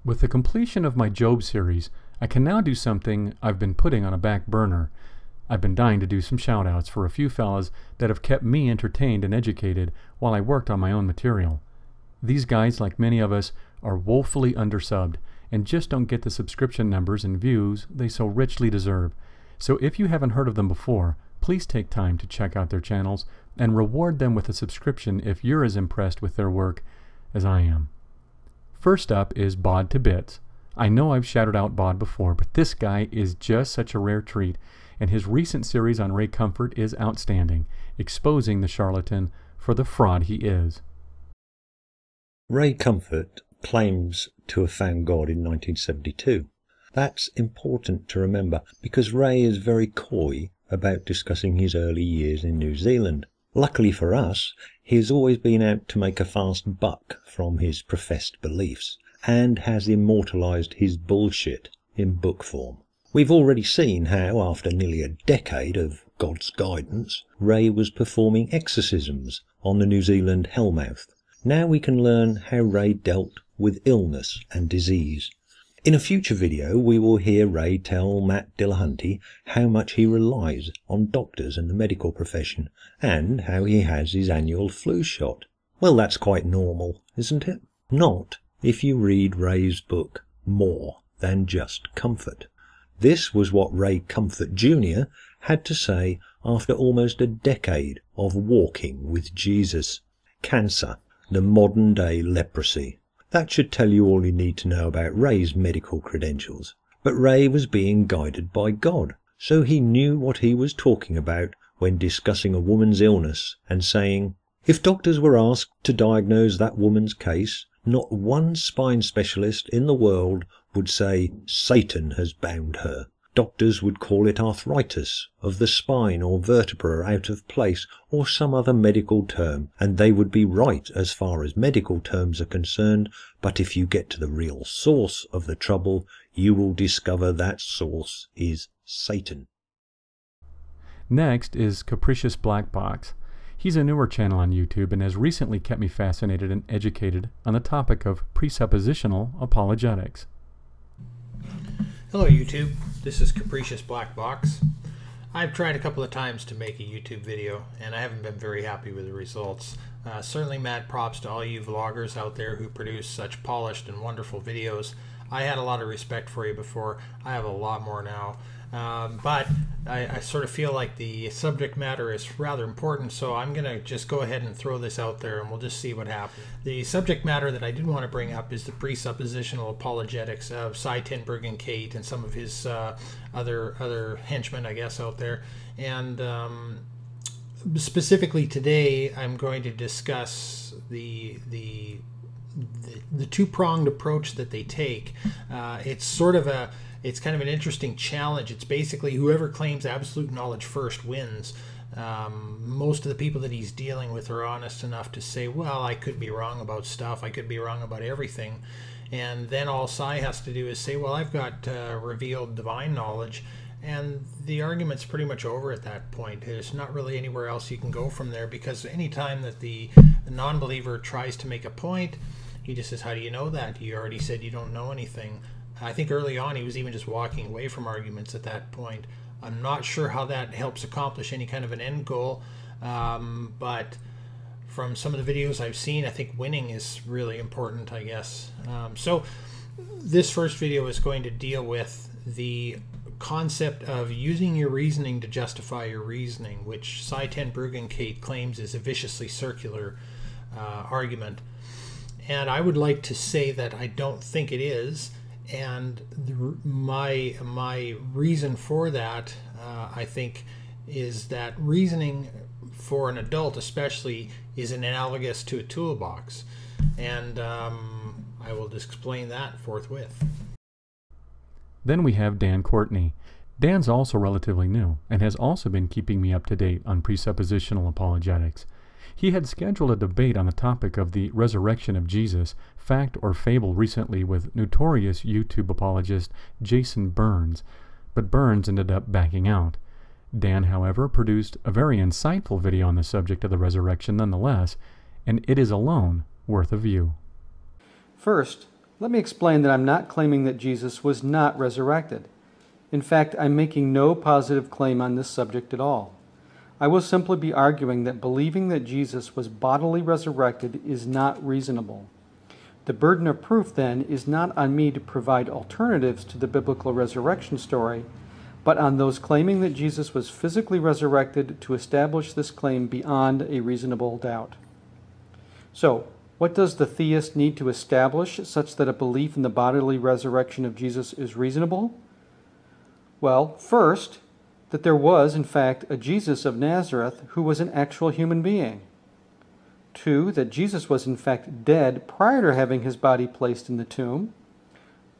With the completion of my Job series, I can now do something I've been putting on a back burner. I've been dying to do some shout-outs for a few fellas that have kept me entertained and educated while I worked on my own material. These guys, like many of us, are woefully undersubbed and just don't get the subscription numbers and views they so richly deserve. So if you haven't heard of them before, please take time to check out their channels and reward them with a subscription if you're as impressed with their work as I am. First up is Bod to Bits. I know I've shouted out Bod before, but this guy is just such a rare treat, and his recent series on Ray Comfort is outstanding, exposing the charlatan for the fraud he is. Ray Comfort claims to have found God in 1972. That's important to remember because Ray is very coy about discussing his early years in New Zealand. Luckily for us, he has always been out to make a fast buck from his professed beliefs and has immortalised his bullshit in book form. We've already seen how, after nearly a decade of God's guidance, Ray was performing exorcisms on the New Zealand Hellmouth. Now we can learn how Ray dealt with illness and disease. In a future video, we will hear Ray tell Matt Dillahunty how much he relies on doctors and the medical profession, and how he has his annual flu shot. Well, that's quite normal, isn't it? Not if you read Ray's book, More Than Just Comfort. This was what Ray Comfort Jr. had to say after almost a decade of walking with Jesus. Cancer, the modern-day leprosy. That should tell you all you need to know about Ray's medical credentials. But Ray was being guided by God, so he knew what he was talking about when discussing a woman's illness and saying, if doctors were asked to diagnose that woman's case, not one spine specialist in the world would say Satan has bound her. Doctors would call it arthritis of the spine or vertebra out of place or some other medical term, and they would be right as far as medical terms are concerned, but if you get to the real source of the trouble, you will discover that source is Satan. Next is Capricious Black Box. He's a newer channel on YouTube and has recently kept me fascinated and educated on the topic of presuppositional apologetics. Hello YouTube, this is Capricious Black Box. I've tried a couple of times to make a YouTube video and I haven't been very happy with the results. Certainly mad props to all you vloggers out there who produce such polished and wonderful videos. I had a lot of respect for you before, I have a lot more now. But I sort of feel like the subject matter is rather important, so I'm going to just go ahead and throw this out there and we'll just see what happens. The subject matter that I did want to bring up is the presuppositional apologetics of Cy Tenberg and Kate and some of his other henchmen, I guess, out there. And specifically today, I'm going to discuss the two-pronged approach that they take. It's kind of an interesting challenge. It's basically whoever claims absolute knowledge first wins. Most of the people that he's dealing with are honest enough to say, well, I could be wrong about stuff. I could be wrong about everything. And then all Cy has to do is say, well, I've got revealed divine knowledge. And the argument's pretty much over at that point. There's not really anywhere else you can go from there, because anytime that the non-believer tries to make a point, he just says, how do you know that? You already said you don't know anything. I think early on he was even just walking away from arguments at that point. I'm not sure how that helps accomplish any kind of an end goal, but from some of the videos I've seen, I think winning is really important, I guess. So this first video is going to deal with the concept of using your reasoning to justify your reasoning, which Cy Tenberg and Kate claims is a viciously circular argument. And I would like to say that I don't think it is. And my reason for that, I think, is that reasoning for an adult especially is analogous to a toolbox. And I will just explain that forthwith. Then we have Dan Courtney. Dan's also relatively new and has also been keeping me up to date on presuppositional apologetics. He had scheduled a debate on the topic of the resurrection of Jesus, fact or fable, recently with notorious YouTube apologist Jason Burns, but Burns ended up backing out. Dan, however, produced a very insightful video on the subject of the resurrection nonetheless, and it is alone worth a view. First, Let me explain that I'm not claiming that Jesus was not resurrected. In fact, I'm making no positive claim on this subject at all. I will simply be arguing that believing that Jesus was bodily resurrected is not reasonable. The burden of proof, then, is not on me to provide alternatives to the biblical resurrection story, but on those claiming that Jesus was physically resurrected to establish this claim beyond a reasonable doubt. So, what does the theist need to establish such that a belief in the bodily resurrection of Jesus is reasonable? Well, first, that there was, in fact, a Jesus of Nazareth who was an actual human being. 2, that Jesus was, in fact, dead prior to having his body placed in the tomb.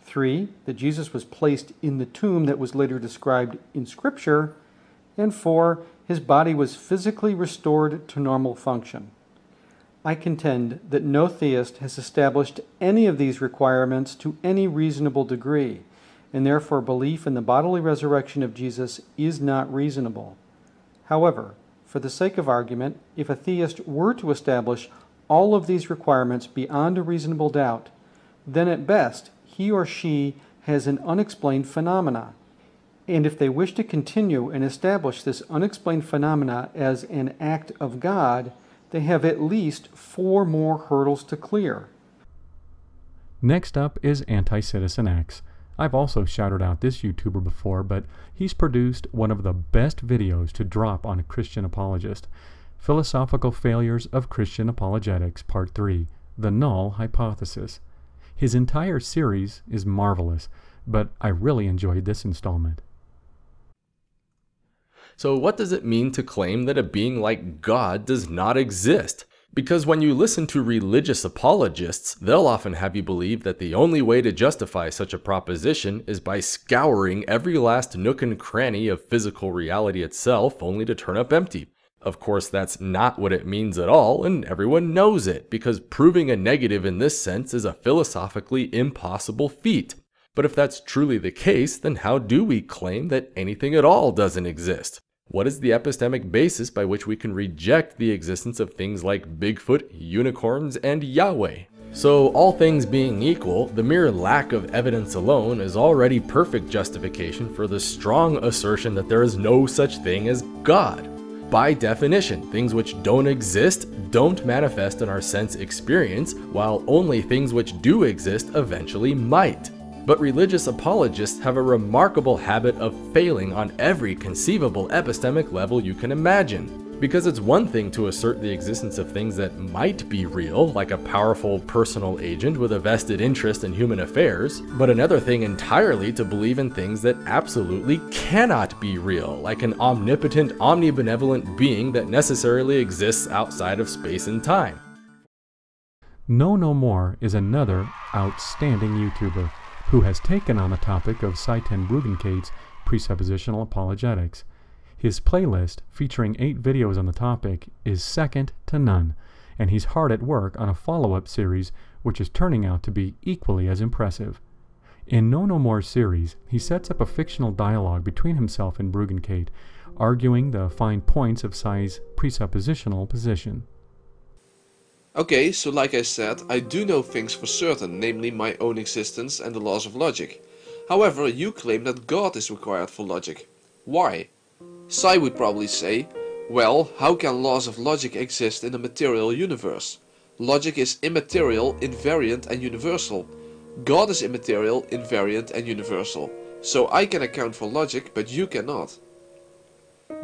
3, that Jesus was placed in the tomb that was later described in Scripture. And 4, his body was physically restored to normal function. I contend that no theist has established any of these requirements to any reasonable degree, and therefore belief in the bodily resurrection of Jesus is not reasonable. However, for the sake of argument, if a theist were to establish all of these requirements beyond a reasonable doubt, then at best he or she has an unexplained phenomena. And if they wish to continue and establish this unexplained phenomena as an act of God, they have at least 4 more hurdles to clear. Next up is Anti-Citizen X. I've also shouted out this YouTuber before, but he's produced one of the best videos to drop on a Christian apologist. Philosophical Failures of Christian Apologetics, Part 3, The Null Hypothesis. His entire series is marvelous, but I really enjoyed this installment. So what does it mean to claim that a being like God does not exist? Because when you listen to religious apologists, they'll often have you believe that the only way to justify such a proposition is by scouring every last nook and cranny of physical reality itself only to turn up empty. Of course, that's not what it means at all, and everyone knows it, because proving a negative in this sense is a philosophically impossible feat. But if that's truly the case, then how do we claim that anything at all doesn't exist? What is the epistemic basis by which we can reject the existence of things like Bigfoot, unicorns, and Yahweh? So, all things being equal, the mere lack of evidence alone is already perfect justification for the strong assertion that there is no such thing as God. By definition, things which don't exist don't manifest in our sense experience, while only things which do exist eventually might. But religious apologists have a remarkable habit of failing on every conceivable epistemic level you can imagine. Because it's one thing to assert the existence of things that might be real, like a powerful personal agent with a vested interest in human affairs, but another thing entirely to believe in things that absolutely cannot be real, like an omnipotent, omnibenevolent being that necessarily exists outside of space and time. No More is another outstanding YouTuber who has taken on the topic of Seitan Bruggenkate's presuppositional apologetics. His playlist, featuring 8 videos on the topic, is second to none, and he's hard at work on a follow-up series which is turning out to be equally as impressive. In No More series, he sets up a fictional dialogue between himself and Bruggenkate, arguing the fine points of Sei's presuppositional position. Okay, so like I said, I do know things for certain, namely my own existence and the laws of logic. However, you claim that God is required for logic. Why? Sei would probably say, well, how can laws of logic exist in a material universe? Logic is immaterial, invariant and universal. God is immaterial, invariant and universal. So I can account for logic, but you cannot.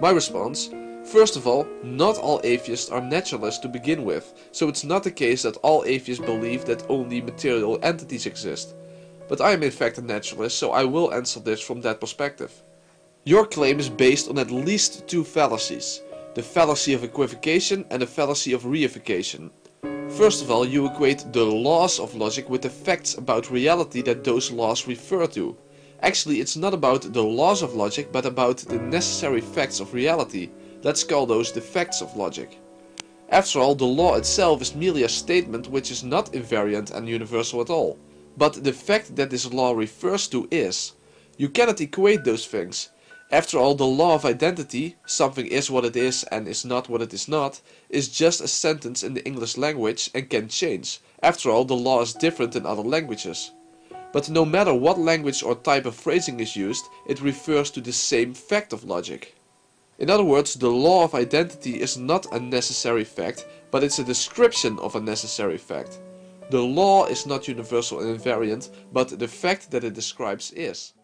My response: first of all, not all atheists are naturalists to begin with, so it's not the case that all atheists believe that only material entities exist. But I am in fact a naturalist, so I will answer this from that perspective. Your claim is based on at least 2 fallacies: the fallacy of equivocation and the fallacy of reification. First of all, you equate the laws of logic with the facts about reality that those laws refer to. Actually, it's not about the laws of logic, but about the necessary facts of reality. Let's call those the facts of logic. After all, the law itself is merely a statement which is not invariant and universal at all. But the fact that this law refers to is. You cannot equate those things. After all, the law of identity, something is what it is and is not what it is not, is just a sentence in the English language and can change. After all, the law is different in other languages. But no matter what language or type of phrasing is used, it refers to the same fact of logic. In other words, the law of identity is not a necessary fact, but it's a description of a necessary fact. The law is not universal and invariant, but the fact that it describes is.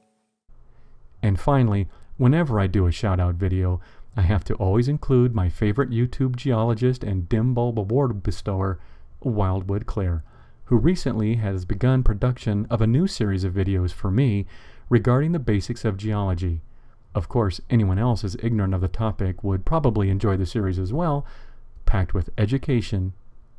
And finally, whenever I do a shout-out video, I have to always include my favorite YouTube geologist and dim bulb award bestower, Wildwood Clare, who recently has begun production of a new series of videos for me regarding the basics of geology. Of course, anyone else as ignorant of the topic would probably enjoy the series as well, packed with education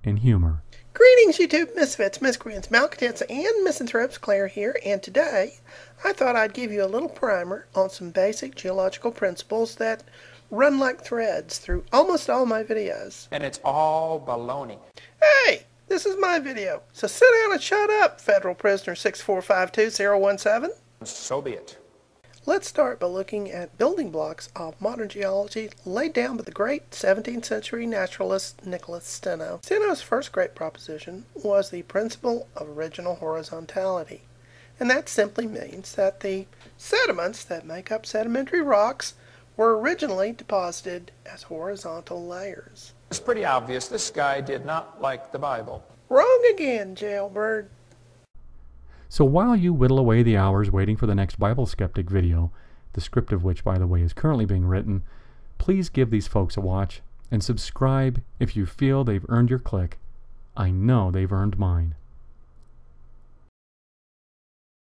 and humor. Greetings, YouTube misfits, miscreants, malcontents, and misanthropes. Claire here, and today I thought I'd give you a little primer on some basic geological principles that run like threads through almost all my videos. And it's all baloney. Hey, this is my video, so sit down and shut up, Federal Prisoner 6452017. So be it. Let's start by looking at building blocks of modern geology laid down by the great 17th century naturalist Nicholas Steno. Steno's first great proposition was the principle of original horizontality, and that simply means that the sediments that make up sedimentary rocks were originally deposited as horizontal layers. It's pretty obvious this guy did not like the Bible. Wrong again, jailbird. So while you whittle away the hours waiting for the next Bible Skeptic video, the script of which, by the way, is currently being written, please give these folks a watch and subscribe if you feel they've earned your click. I know they've earned mine.